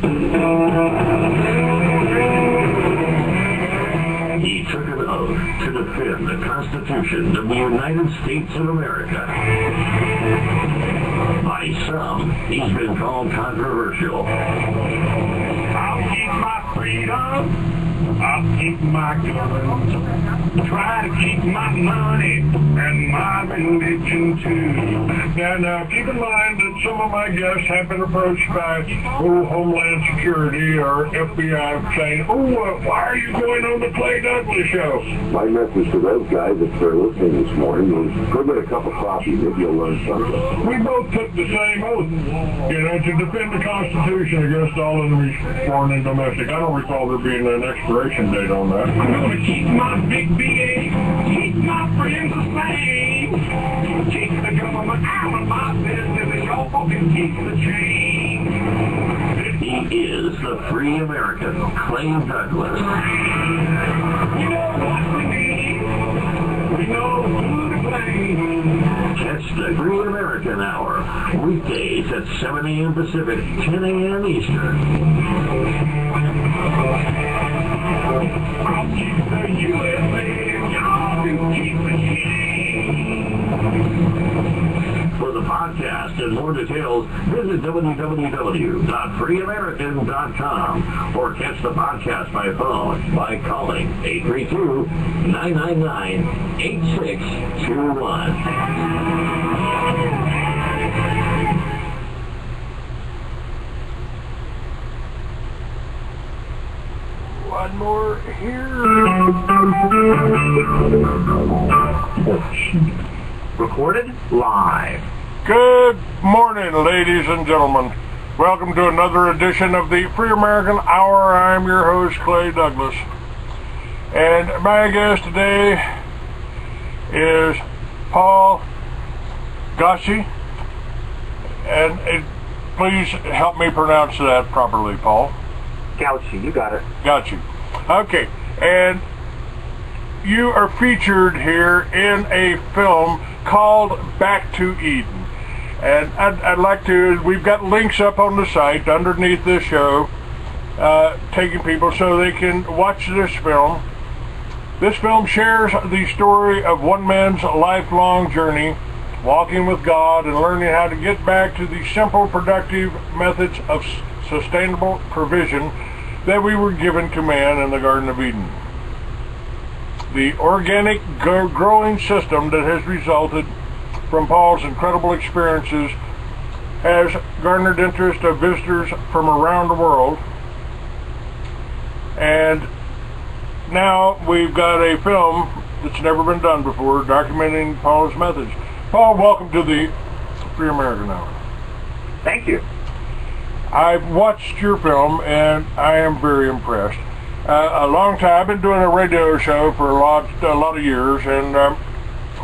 He took an oath to defend the Constitution of the United States of America. By some, he's been called controversial. I'll keep my freedom. I'll keep my gun, try to keep my money and my religion too. Now, keep in mind that some of my guests have been approached by Homeland Security or FBI saying, why are you going on the Clay Douglas show? My message to those guys, if they're listening this morning, is go get a cup of coffee, maybe you'll learn something. We both took the same oath, to defend the Constitution against all enemies, foreign and domestic. I don't recall there being an expiration date on that. I'm going to keep my big BA, keep my friends the same, keep the government out of my business, and y'all can keep the change. He is the free American, Clay Douglas. You know what we need? We know who to blame. Catch the Free American Hour, weekdays at 7 a.m. Pacific, 10 a.m. Eastern. I'll keep the USA and y'all can keep the change. For the podcast and more details, visit www.freeamerican.com or catch the podcast by phone by calling 832-999-8621. One more here. Recorded live. Good morning, ladies and gentlemen. Welcome to another edition of the Free American Hour. I'm your host, Clay Douglas. And my guest today is Paul Gautschi. And please help me pronounce that properly, Paul. Gautschi, you got it. Gautschi. Okay, and you are featured here in a film called Back to Eden. And I'd like to, we've got links up on the site underneath this show, taking people so they can watch this film. This film shares the story of one man's lifelong journey, walking with God and learning how to get back to the simple, productive methods of sustainable provision that we were given to man in the Garden of Eden. The organic growing system that has resulted from Paul's incredible experiences has garnered interest of visitors from around the world, and now we've got a film that's never been done before documenting Paul's methods. Paul, welcome to the Free American Hour. Thank you. I've watched your film and I am very impressed. A long time, I've been doing a radio show for a lot of years, and a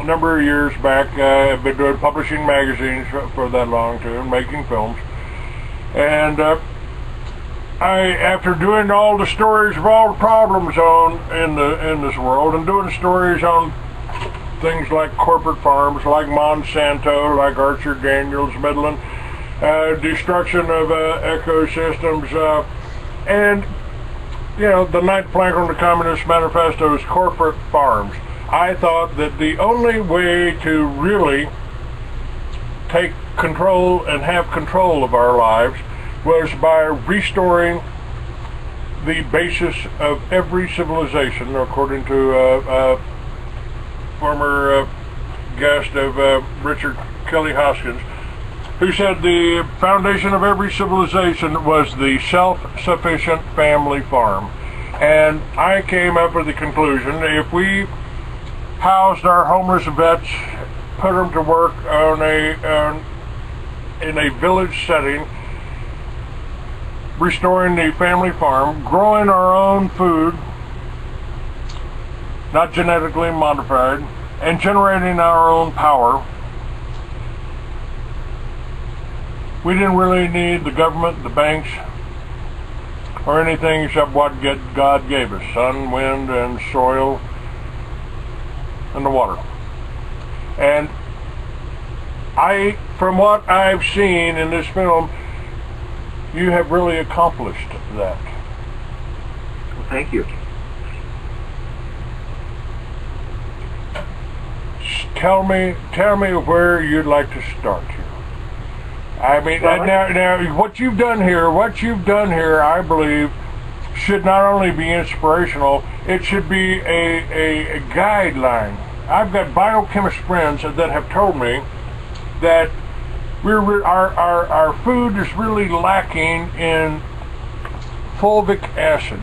number of years back I've been doing publishing magazines for that long too, and making films. And after doing all the stories of all the problems in this world, and doing stories on things like corporate farms, like Monsanto, like Archer Daniels Midland, destruction of ecosystems, and the ninth plank on the Communist Manifesto is corporate farms. I thought that the only way to really take control and have control of our lives was by restoring the basis of every civilization, according to a former guest of Richard Kelly Hoskins, who said the foundation of every civilization was the self-sufficient family farm. And I came up with the conclusion, if we housed our homeless vets, put them to work in a village setting, restoring the family farm, growing our own food, not genetically modified, and generating our own power, we didn't really need the government, the banks, or anything except what God gave us: sun, wind, and soil, and the water. And from what I've seen in this film, you have really accomplished that. Well, thank you. Tell me where you'd like to start here. I mean, now what you've done here, I believe, should not only be inspirational, it should be a guideline. I've got biochemist friends that have told me that our food is really lacking in fulvic acid,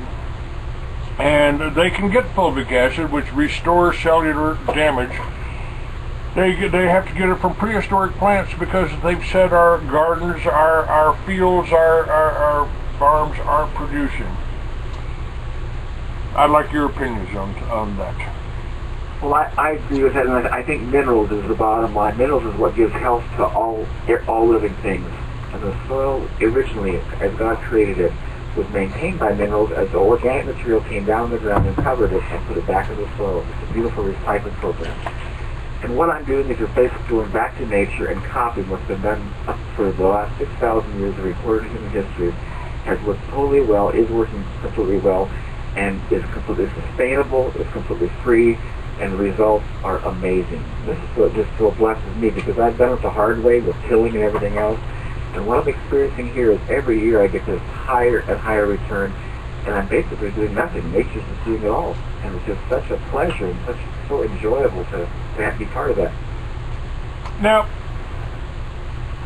and they can get fulvic acid, which restores cellular damage. They have to get it from prehistoric plants because they've said our gardens, our fields, our farms aren't producing. I'd like your opinions on that. Well, I agree with that, and I think minerals is the bottom line. Minerals is what gives health to all living things. And the soil, originally, as God created it, was maintained by minerals as the organic material came down the ground and covered it and put it back in the soil. It's a beautiful recycling program. And what I'm doing is just basically going back to nature and copying what's been done for the last 6,000 years of recorded human history. Has worked totally well, is working completely well, and is completely sustainable, is completely free, and the results are amazing. This is what just so blesses me, because I've done it the hard way with tilling and everything else. And what I'm experiencing here is every year I get this higher and higher return, and I'm basically doing nothing. Nature's just doing it all. And it's just such a pleasure and so enjoyable to have to be part of that. Now,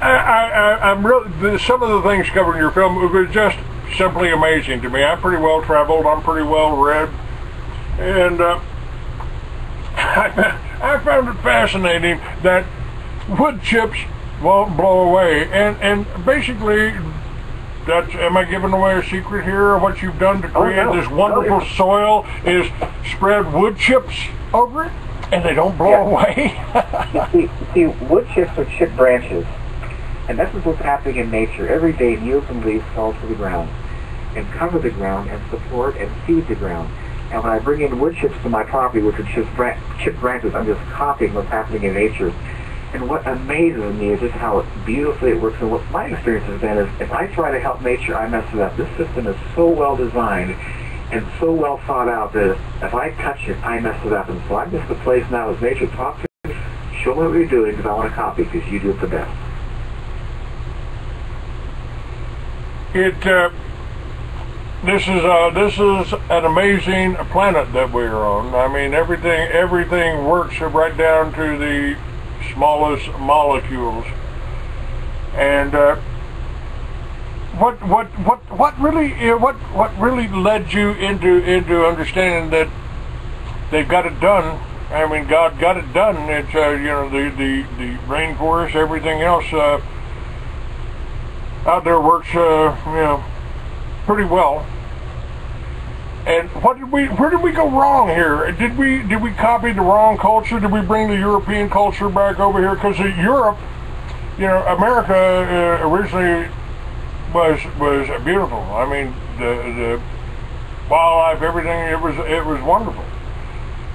I'm really, some of the things covered in your film were just simply amazing to me. I'm pretty well traveled, I'm pretty well read, and I found it fascinating that wood chips won't blow away, and basically, am I giving away a secret here? What you've done to create this wonderful soil is spread wood chips over it, and they don't blow away. you see, wood chips are chip branches, and this is what's happening in nature. Every day, needles and leaves fall to the ground and cover the ground and support and feed the ground. And when I bring in wood chips to my property, which are chip branches, I'm just copying what's happening in nature. And what amazes me is just how beautifully it works. And what my experience has been is, if I try to help nature, I mess it up. This system is so well designed and so well thought out that if I touch it, I mess it up. And so I'm just the place now as nature. Talk to me, show me what you're doing, because I want to copy, because you do it the best. This is an amazing planet that we're on. I mean, everything works right down to the smallest molecules. And what really led you into understanding that they've got it done? I mean, God got it done. It's the rainforest, everything else out there works pretty well. And where did we go wrong here? Did we copy the wrong culture? Did we bring the European culture back over here? Because Europe, America originally was beautiful. I mean, the wildlife, everything, it was wonderful.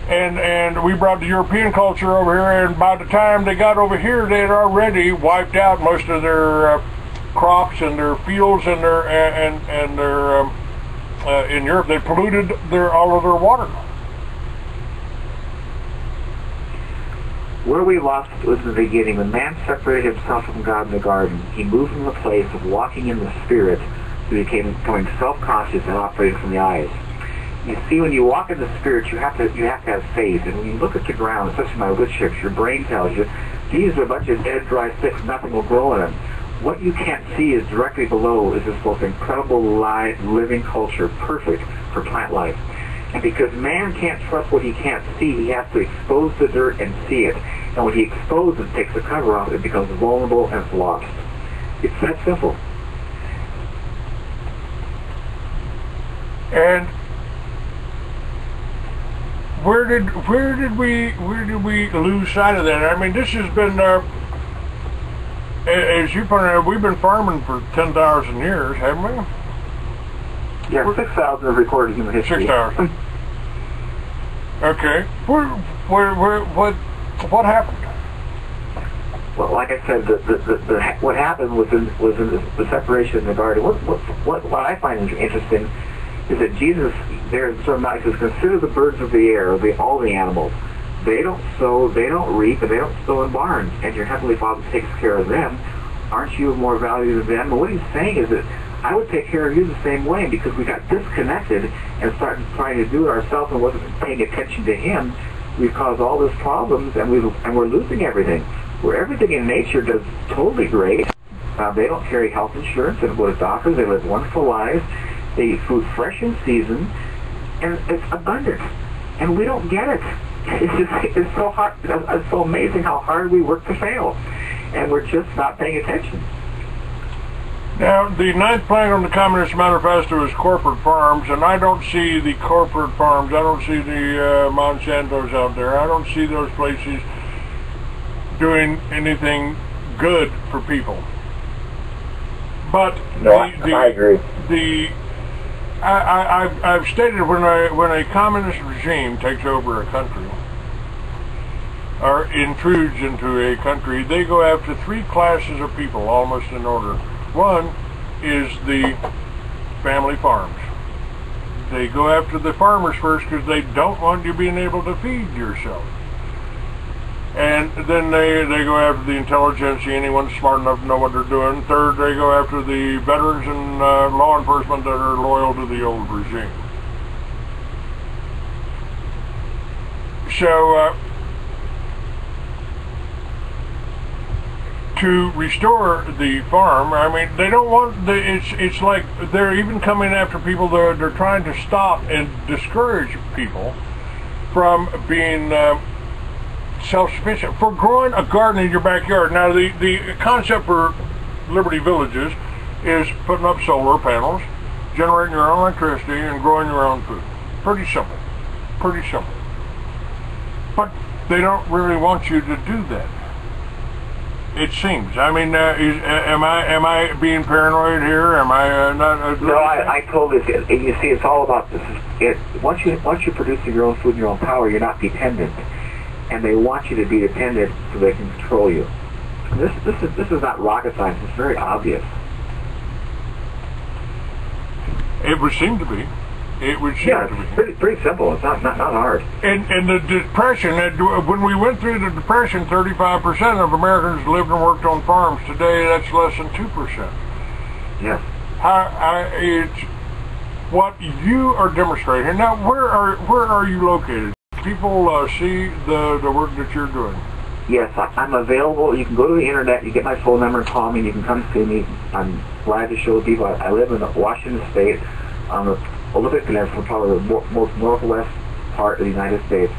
And we brought the European culture over here, and by the time they got over here, they had already wiped out most of their crops and their fields and their in Europe. They polluted all of their water. Where we lost was in the beginning. When man separated himself from God in the garden, he moved from the place of walking in the spirit to becoming self-conscious and operating from the eyes. You see, when you walk in the spirit, you have to have faith. And when you look at the ground, especially my wood chips, your brain tells you these are a bunch of dead, dry sticks. Nothing will grow in them. What you can't see is directly below is this most incredible live, living culture, perfect for plant life. And because man can't trust what he can't see, he has to expose the dirt and see it. And when he exposes, takes the cover off, it becomes vulnerable and it's lost. It's that simple. And where did we lose sight of that? I mean, this has been, as you pointed out, we've been farming for 10,000 years, haven't we? Yeah, 6,000 of recorded human history. 6,000. Okay. What happened? well, like I said, what happened was in the separation in the garden. What I find interesting is that Jesus, there in Sermon on the Mount, says, consider the birds of the air, all the animals. They don't sow, they don't reap, and they don't sow in barns, and your Heavenly Father takes care of them. Aren't you of more value than them? And what he's saying is that I would take care of you the same way, because we got disconnected and started trying to do it ourselves and wasn't paying attention to him. We've caused all these problems, and we're losing everything. Where everything in nature does totally great. They don't carry health insurance, they don't go to doctors, they live wonderful lives, they eat food fresh in season, and it's abundant. And we don't get it. It's so hard. It's so amazing how hard we work to fail, and we're just not paying attention. Now, the ninth plank on the Communist Manifesto is corporate farms, and I don't see the corporate farms. I don't see the Monsantos out there. I don't see those places doing anything good for people. But no, I agree. I've stated when a communist regime takes over a country or intrudes into a country, they go after three classes of people almost in order. One is the family farms. They go after the farmers first because they don't want you being able to feed yourself. And then they go after the intelligentsia, anyone smart enough to know what they're doing. Third, they go after the veterans and law enforcement that are loyal to the old regime. So, to restore the farm, I mean, they don't want, it's like they're even coming after people, they're trying to stop and discourage people from being self-sufficient, for growing a garden in your backyard. Now, the concept for Liberty Villages is putting up solar panels, generating your own electricity, and growing your own food. Pretty simple. Pretty simple. But they don't really want you to do that. It seems. I mean, am I being paranoid here? Am I not? No, I totally. You see, it's all about this. Once you're producing your own food in your own power, you're not dependent. And they want you to be dependent so they can control you. This is not rocket science. It's very obvious. It would seem to be. It would seem to be. It's pretty simple. It's not hard. And the depression, when we went through the depression, 35% of Americans lived and worked on farms. Today, that's less than 2%. Yes. It's what you are demonstrating. Now, where are you located? People see the work that you're doing. Yes, I'm available. You can go to the internet, you get my phone number and call me, you can come see me. I'm glad to show people. I live in Washington State on the Olympic Peninsula, probably the most northwest part of the United States.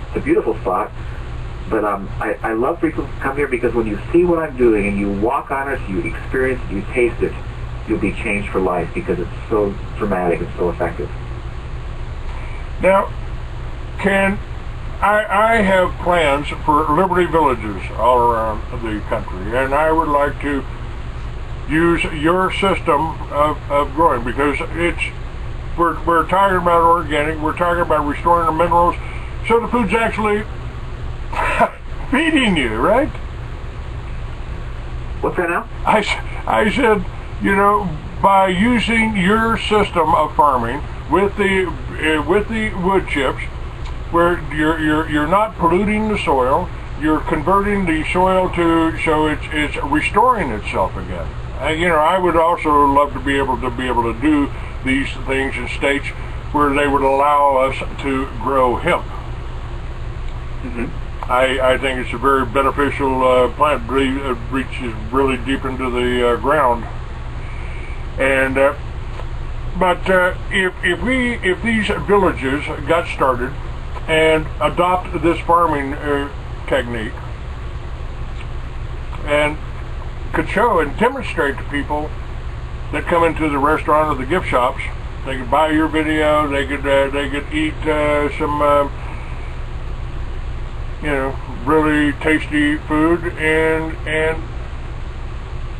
It's a beautiful spot, but I love for people to come here because when you see what I'm doing and you walk on it, you experience it, you taste it, you'll be changed for life because it's so dramatic and so effective. Now, I have plans for Liberty Villages all around the country, and I would like to use your system of growing because we're talking about organic, we're talking about restoring the minerals, so the food's actually feeding you, right? What's that now? I said, you know, by using your system of farming with the wood chips, where you're not polluting the soil, you're converting the soil so it's restoring itself again. You know, I would also love to be able to do these things in states where they would allow us to grow hemp. Mm-hmm. I think it's a very beneficial plant. It reaches really deep into the ground. And but if these villages got started and adopt this farming technique and could show and demonstrate to people that come into the restaurant or the gift shops, they could buy your video, they could eat some you know, really tasty food, and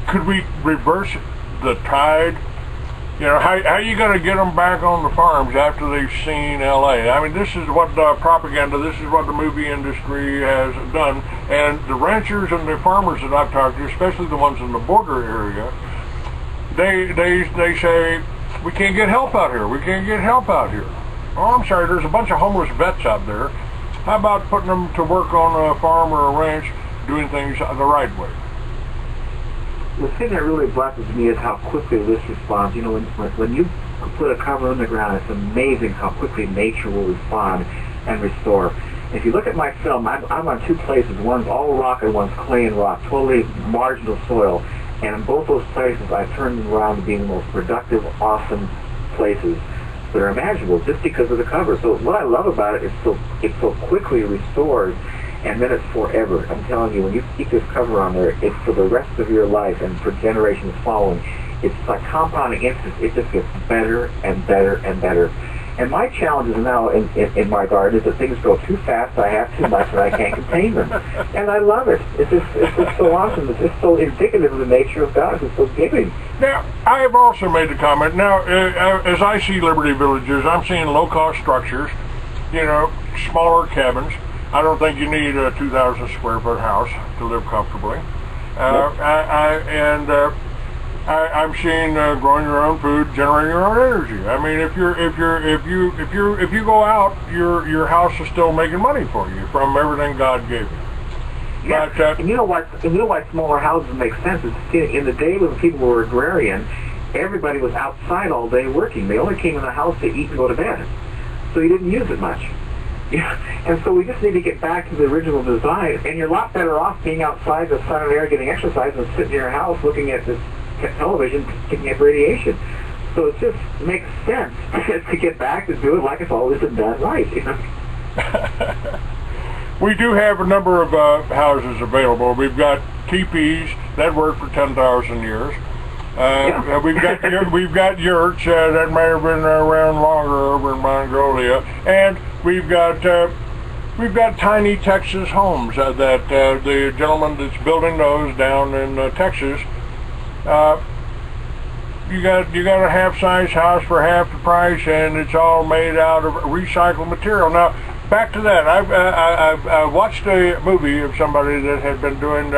could we reverse the tide You know, how are you going to get them back on the farms after they've seen L.A.? I mean, this is what propaganda, this is what the movie industry has done. And the ranchers and the farmers that I've talked to, especially the ones in the border area, they say, we can't get help out here. We can't get help out here. Oh, I'm sorry, there's a bunch of homeless vets out there. How about putting them to work on a farm or a ranch, doing things the right way? The thing that really blesses me is how quickly this responds. You know, when you put a cover on the ground, it's amazing how quickly nature will respond and restore. If you look at my film, I'm on two places. One's all rock and one's clay and rock, totally marginal soil. And in both those places, I've turned them around to being the most productive, awesome places that are imaginable just because of the cover. So what I love about it is it so quickly restores, and then it's forever. I'm telling you, when you keep this cover on there, it's for the rest of your life and for generations following. It's like compounding interest. It just gets better and better and better. And my challenge is now in my garden is that things grow too fast, I have too much, and I can't contain them. And I love it. It's just so awesome. It's just so indicative of the nature of God. It's so giving. Now, I have also made the comment, now, as I see Liberty Villages, I'm seeing low-cost structures, you know, smaller cabins. I don't think you need a 2,000 square foot house to live comfortably. I'm seeing growing your own food, generating your own energy. I mean, if you go out, your house is still making money for you from everything God gave you. Yeah, but, and you know why smaller houses make sense? It's in the day when people were agrarian, everybody was outside all day working. They only came in the house to eat and go to bed, so you didn't use it much. Yeah, and so we just need to get back to the original design, and you're a lot better off being outside the sun and air getting exercise than sitting in your house looking at this television picking up radiation. So it just makes sense to get back to do it like it's always been done right, you know? We do have a number of houses available. We've got teepees that work for 10,000 years. Yeah. we've got yurts that may have been around longer over in Mongolia, and we've got tiny Texas homes that the gentleman that's building those down in Texas. You got a half-size house for half the price, and it's all made out of recycled material. Now, back to that. I watched a movie of somebody that had been doing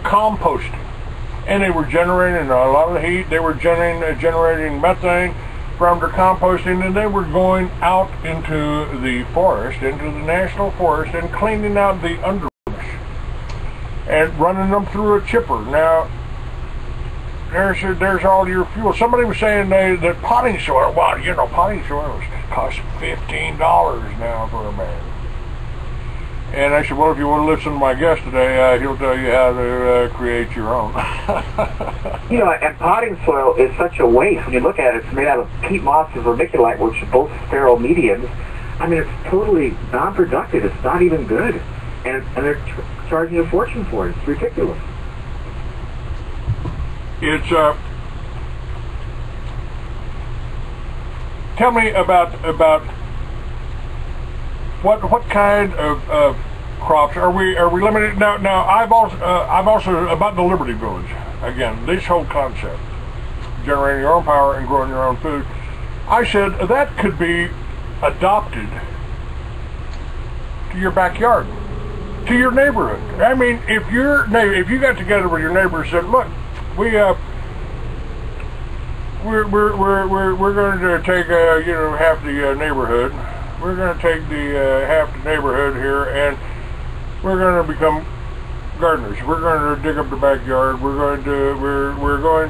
composting, and they were generating a lot of heat. They were generating methane from their composting, and they were going out into the forest, into the national forest, and cleaning out the underbrush and running them through a chipper. Now, there's all your fuel. Somebody was saying that potting soil, well, you know, potting soil costs $15 now for a bag. And I said, well, if you want to listen to my guest today, he'll tell you how to create your own. You know, and potting soil is such a waste. When you look at it, it's made out of peat moss and vermiculite, which are both sterile mediums. I mean, it's totally non-productive. It's not even good. And they're charging a fortune for it. It's ridiculous. It's tell me about what kind of crops are we limited now? I've also about the Liberty Village again. This whole concept, generating your own power and growing your own food. I said that could be adopted to your backyard, to your neighborhood. I mean, if you got together with your neighbors and said, look, we're going to take half the neighborhood. We're going to take the half the neighborhood here, and we're going to become gardeners. We're going to dig up the backyard. We're going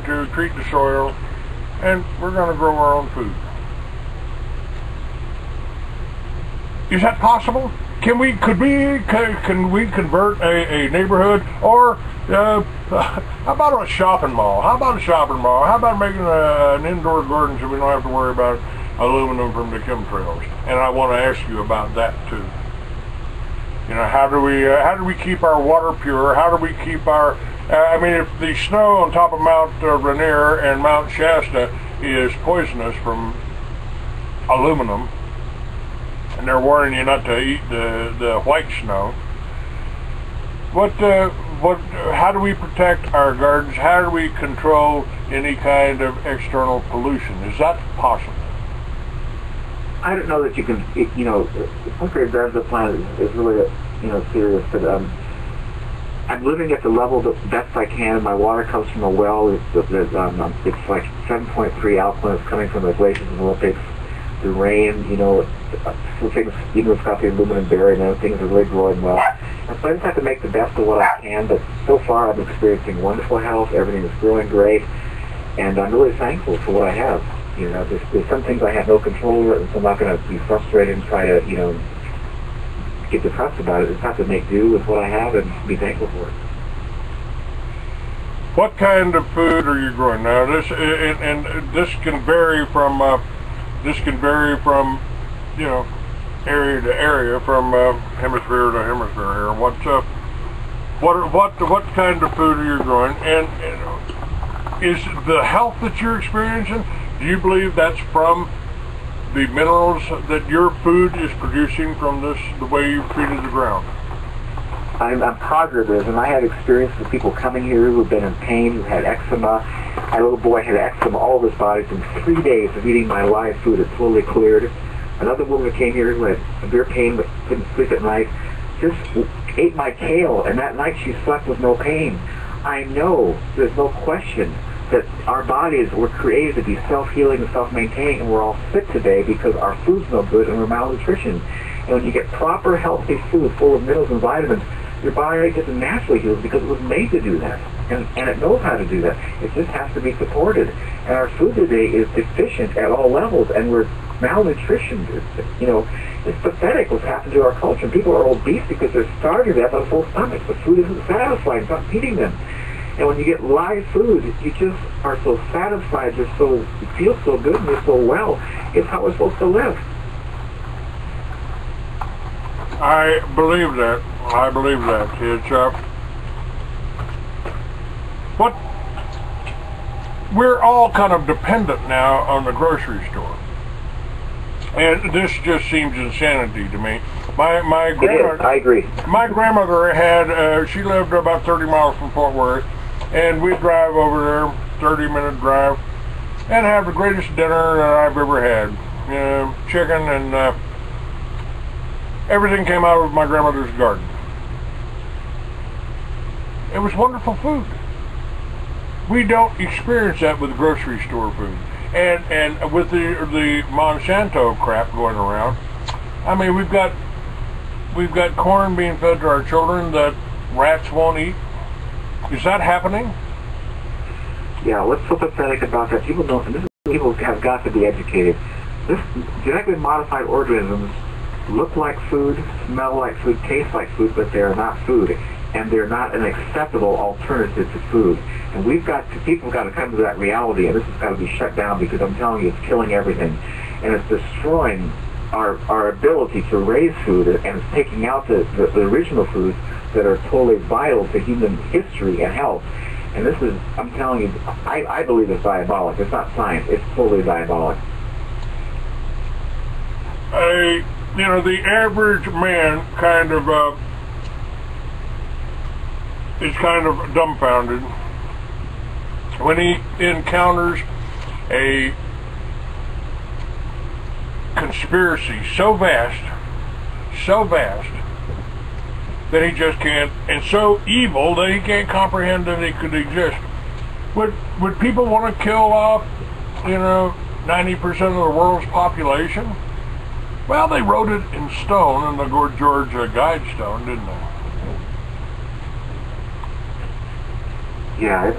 to treat the soil, and we're going to grow our own food. Is that possible? Can we convert a neighborhood, or how about a shopping mall? How about making an indoor garden so we don't have to worry about aluminum from the chemtrails? And I want to ask you about that too. You know, how do we keep our water pure? How do we keep our I mean, if the snow on top of Mount Rainier and Mount Shasta is poisonous from aluminum, and they're warning you not to eat the white snow, how do we protect our gardens? How do we control any kind of external pollution. Is that possible? I don't know that you can, you know, upgrade the planet is really, you know, serious, but I'm living at the level the best I can. My water comes from a well. It's like 7.3 alkaline. It's coming from the glaciers and the Olympics. The rain, you know, some things, even though it's got the aluminum barrier and things are really growing well. And so I just have to make the best of what I can, but so far I'm experiencing wonderful health. Everything is growing great, and I'm really thankful for what I have. You know, there's some things I have no control over, and so I'm not going to be frustrated and try to, you know, get depressed about it. I just have to make do with what I have and be thankful for it. What kind of food are you growing now? This this can vary from you know, area to area, from hemisphere to hemisphere here. What kind of food are you growing? And is the health that you're experiencing, do you believe that's from the minerals that your food is producing from the way you've treated the ground? I'm positive, and I had experience with people coming here who have been in pain, who had eczema. My little boy had eczema all over his body. In 3 days of eating my live food, it totally cleared. Another woman came here who had severe pain but couldn't sleep at night, just ate my kale, and that night she slept with no pain. I know there's no question that our bodies were created to be self-healing and self-maintaining, and we're all sick today because our food's no good and we're malnutrition. And when you get proper, healthy food full of minerals and vitamins, your body just naturally heals because it was made to do that. And it knows how to do that. It just has to be supported. And our food today is deficient at all levels, and we're malnutrition. You know, it's pathetic what's happened to our culture. People are obese because they're starving to death on full stomachs. The food isn't satisfying. It's not feeding them. And when you get live food, you just are so satisfied. You feel so good and you're so well. It's how we're supposed to live. I believe that. I believe that. It's we're all kind of dependent now on the grocery store, and this just seems insanity to me. My grandmother, I agree. My grandmother had she lived about 30 miles from Fort Worth, and we'd drive over there, 30-minute drive, and have the greatest dinner that I've ever had. Chicken and everything came out of my grandmother's garden. It was wonderful food. We don't experience that with grocery store food. And with the Monsanto crap going around, I mean, we've got corn being fed to our children that rats won't eat. Is that happening? Yeah, what's so pathetic about that? People don't, and this is, people have got to be educated. This genetically modified organisms look like food, smell like food, taste like food, but they're not food. And they're not an acceptable alternative to food. And people have got to come to that reality, and this has got to be shut down, because I'm telling you, it's killing everything. And it's destroying our ability to raise food, and it's taking out the original foods that are totally vital to human history and health. And this is, I'm telling you, I believe it's diabolic. It's not science. It's totally diabolic. You know, the average man kind of is kind of dumbfounded when he encounters a conspiracy so vast that he just can't, and so evil that he can't comprehend that it could exist. Would people want to kill off, 90% of the world's population? Well, they wrote it in stone, in the Georgia Guidestone, didn't they? Yeah,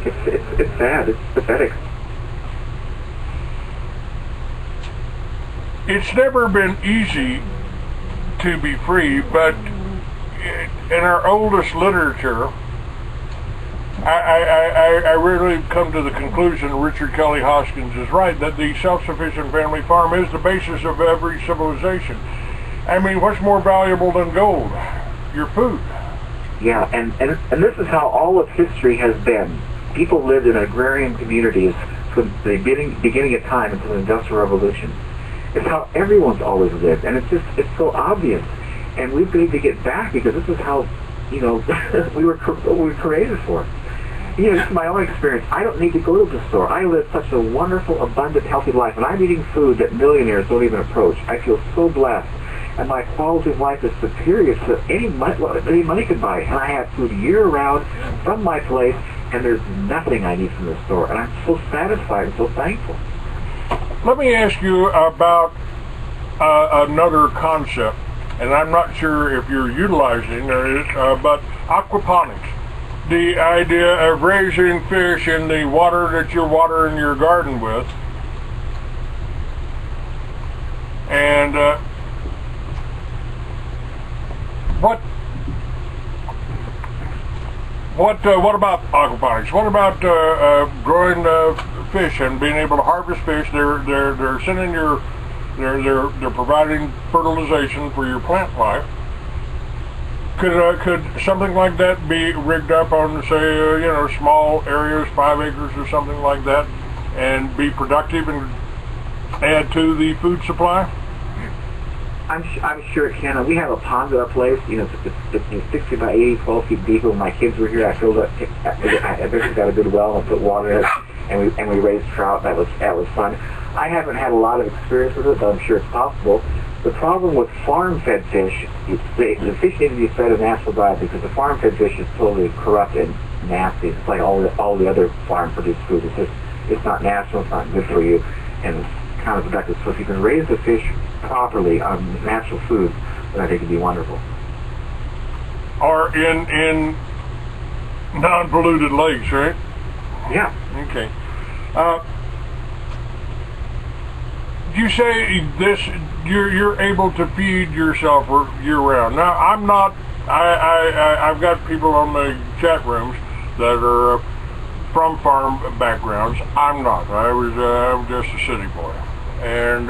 it's sad. It's pathetic. It's never been easy to be free, but in our oldest literature, I really come to the conclusion Richard Kelly Hoskins is right, that the self-sufficient family farm is the basis of every civilization. I mean, what's more valuable than gold? Your food. Yeah, and this is how all of history has been. People lived in agrarian communities from the beginning of time until the Industrial Revolution. It's how everyone's always lived, and it's so obvious. And we've got to get back, because this is how, we were created for. You know, this is my own experience. I don't need to go to the store. I live such a wonderful, abundant, healthy life, and I'm eating food that millionaires don't even approach. I feel so blessed, and my quality of life is superior to any money could buy. And I have food year-round from my place, and there's nothing I need from the store. And I'm so satisfied and so thankful. Let me ask you about another concept, and I'm not sure if you're utilizing it, but aquaponics. The idea of raising fish in the water that you're watering your garden with. And what about aquaponics? What about growing fish and being able to harvest fish? They're sending they're providing fertilization for your plant life. Could something like that be rigged up on, say, small areas, 5 acres or something like that, and be productive and add to the food supply? I'm sure it can. We have a pond at our place. It's 60 by 80, 12 feet deep. When my kids were here, I filled it. I basically got a good well and put water in it, and we raised trout. That was fun. I haven't had a lot of experience with it, but I'm sure it's possible. The problem with farm-fed fish, the fish need to be fed a natural diet, because the farm-fed fish is totally corrupt and nasty. It's like all the other farm-produced food. It's not natural. It's not good for you, and it's counterproductive. So if you can raise the fish properly on natural food, then I think it'd be wonderful. Or in non-polluted lakes, right? Yeah. Okay. You say this, you're able to feed yourself year-round. Now, I'm not. I've got people on the chat rooms that are from farm backgrounds. I'm not. I'm just a city boy. And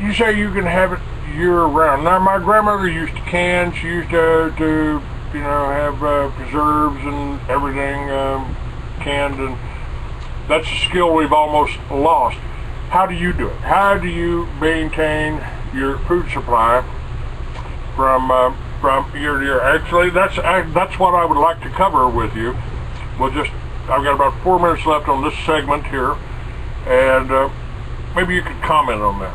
you say you can have it year-round. Now, my grandmother used to can. She used to have preserves and everything canned, and that's a skill we've almost lost. How do you do it? How do you maintain your food supply from year to year? Actually, that's what I would like to cover with you. I've got about 4 minutes left on this segment here, and maybe you could comment on that.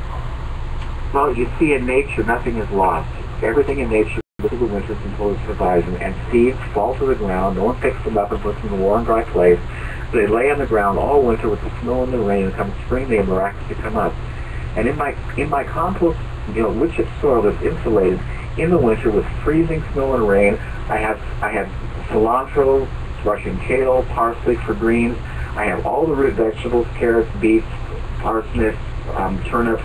Well, you see, in nature, nothing is lost. Everything in nature goes through the winters until it survives, and seeds fall to the ground. No one picks them up and puts them in a warm, dry place. They lay on the ground all winter with the snow and the rain, and come spring they miraculously come up. And in my compost, wood chip soil that's insulated in the winter with freezing snow and rain, I have cilantro, Russian kale, parsley for greens. I have all the root vegetables, carrots, beets, parsnips, turnips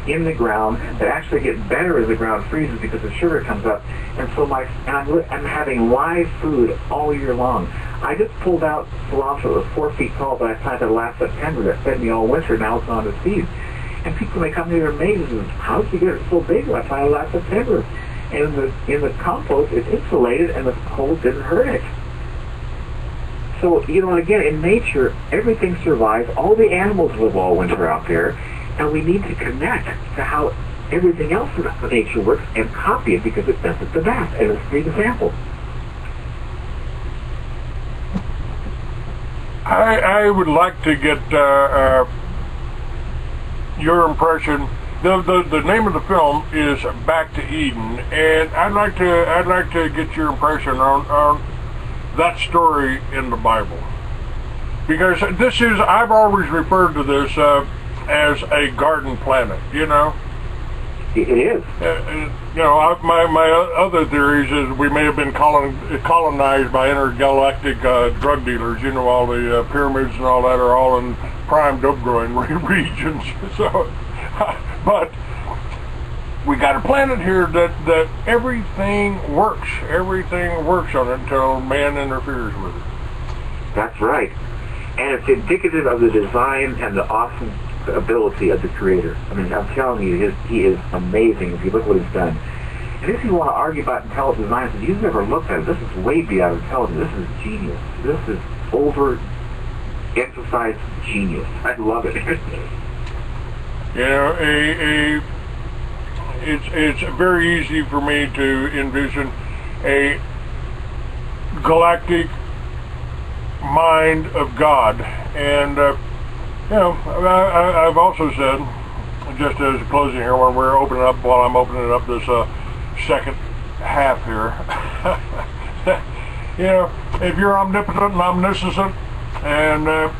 in the ground that actually get better as the ground freezes because the sugar comes up. And so I'm having live food all year long. I just pulled out cilantro that was 4 feet tall that I planted last September that fed me all winter. Now it's on the seeds. And people, when they come to me, they're amazed. How did you get it so big? I planted last September. And in the compost, it's insulated, and the cold didn't hurt it. So, again, in nature, everything survives. All the animals live all winter out there. And we need to connect to how everything else in nature works and copy it, because it does it the best. And it's a great example. I would like to get your impression. The name of the film is Back to Eden, and I'd like to get your impression on that story in the Bible, because I've always referred to this as a garden planet. It is. My other theories is we may have been colonized by intergalactic drug dealers. All the pyramids and all that are all in prime dope growing regions. So, but we got a planet here that everything works. Everything works on it until man interferes with it. That's right. And it's indicative of the design and the awesome ability of the Creator. I mean, I'm telling you, he is amazing if you look what he's done. And if you want to argue about intelligent design, you've never looked at it. This is way beyond intelligence. This is genius. This is over-emphasized genius. I love it. It's very easy for me to envision a galactic mind of God. And you know, I've also said, just as a closing here, when we're opening up, while I'm opening up this second half here, you know, if you're omnipotent and omniscient, and